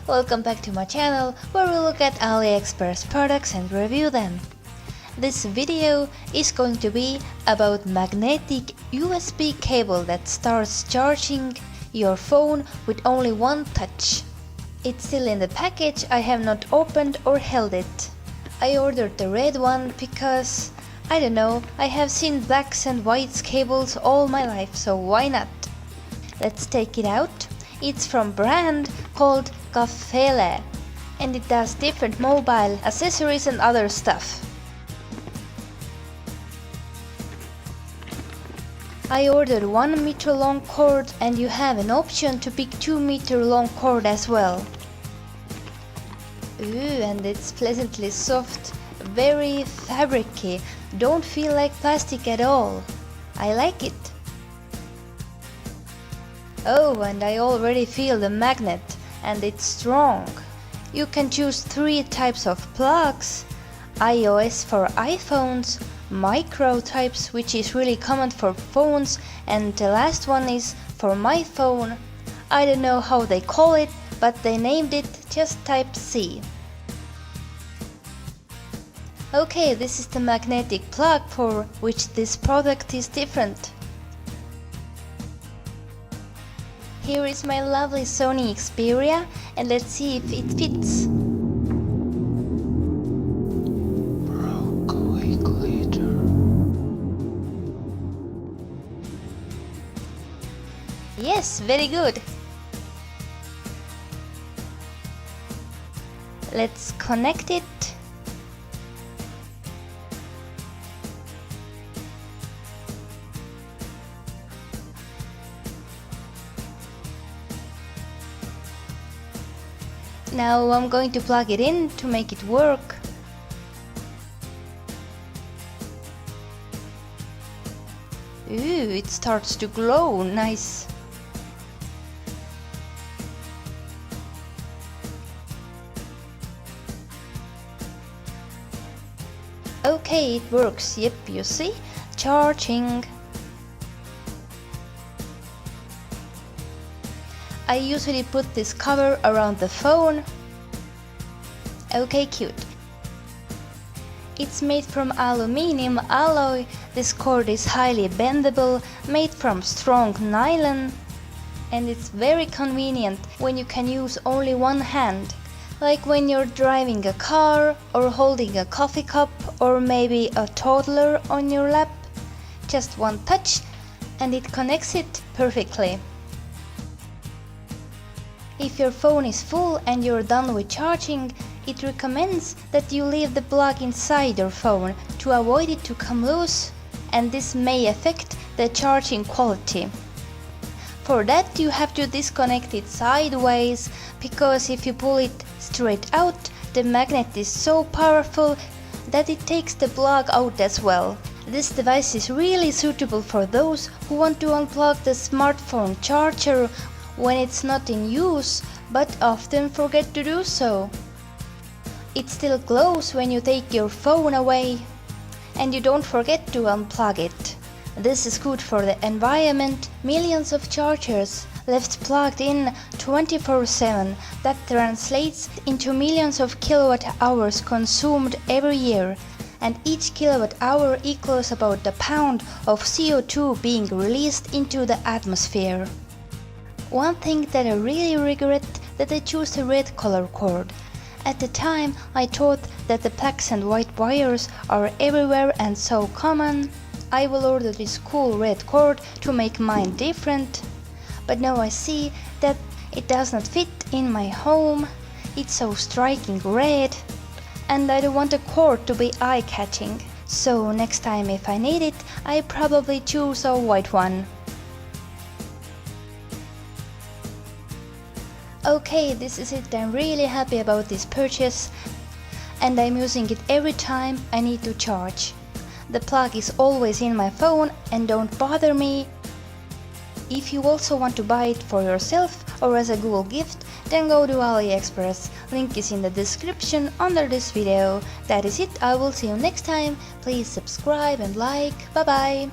Welcome back to my channel where we look at Aliexpress products and review them. This video is going to be about magnetic USB cable that starts charging your phone with only one touch. It's still in the package, I have not opened or held it. I ordered the red one because, I don't know, I have seen blacks and whites cables all my life, so why not? Let's take it out. It's from brand called qualcomm and it does different mobile accessories and other stuff. I ordered 1 meter long cord and you have an option to pick 2 meter long cord as well. Ooh, and it's pleasantly soft, very fabricy, don't feel like plastic at all. I like it. Oh, and I already feel the magnet, and it's strong. You can choose 3 types of plugs: iOS for iPhones, micro types, which is really common for phones, and the last one is for my phone. I don't know how they call it, but they named it just Type C. Okay, this is the magnetic plug for which this product is different. Here is my lovely Sony Xperia and let's see if it fits. Yes, very good. Let's connect it. Now I'm going to plug it in to make it work. Ooh, it starts to glow, nice. Okay, it works, yep, you see? Charging. I usually put this cover around the phone. Okay, cute. It's made from aluminum alloy. This cord is highly bendable, made from strong nylon. And it's very convenient when you can use only one hand. Like when you're driving a car or holding a coffee cup or maybe a toddler on your lap. Just one touch and it connects it perfectly. If your phone is full and you're done with charging, it recommends that you leave the plug inside your phone to avoid it to come loose, and this may affect the charging quality. For that you have to disconnect it sideways, because if you pull it straight out, the magnet is so powerful that it takes the plug out as well. This device is really suitable for those who want to unplug the smartphone charger when it's not in use, but often forget to do so. It still glows when you take your phone away, and you don't forget to unplug it. This is good for the environment. Millions of chargers left plugged in 24/7. That translates into millions of kilowatt hours consumed every year, and each kilowatt hour equals about a pound of CO2 being released into the atmosphere. One thing that I really regret that I chose the red color cord. At the time I thought that the blacks and white wires are everywhere and so common. I will order this cool red cord to make mine different. But now I see that it does not fit in my home. It's so striking red. And I don't want a cord to be eye-catching. So next time if I need it, I probably choose a white one. Okay, this is it. I'm really happy about this purchase and I'm using it every time I need to charge. The plug is always in my phone and don't bother me. If you also want to buy it for yourself or as a Google gift, then go to Aliexpress. Link is in the description under this video. That is it. I will see you next time. Please subscribe and like. Bye bye.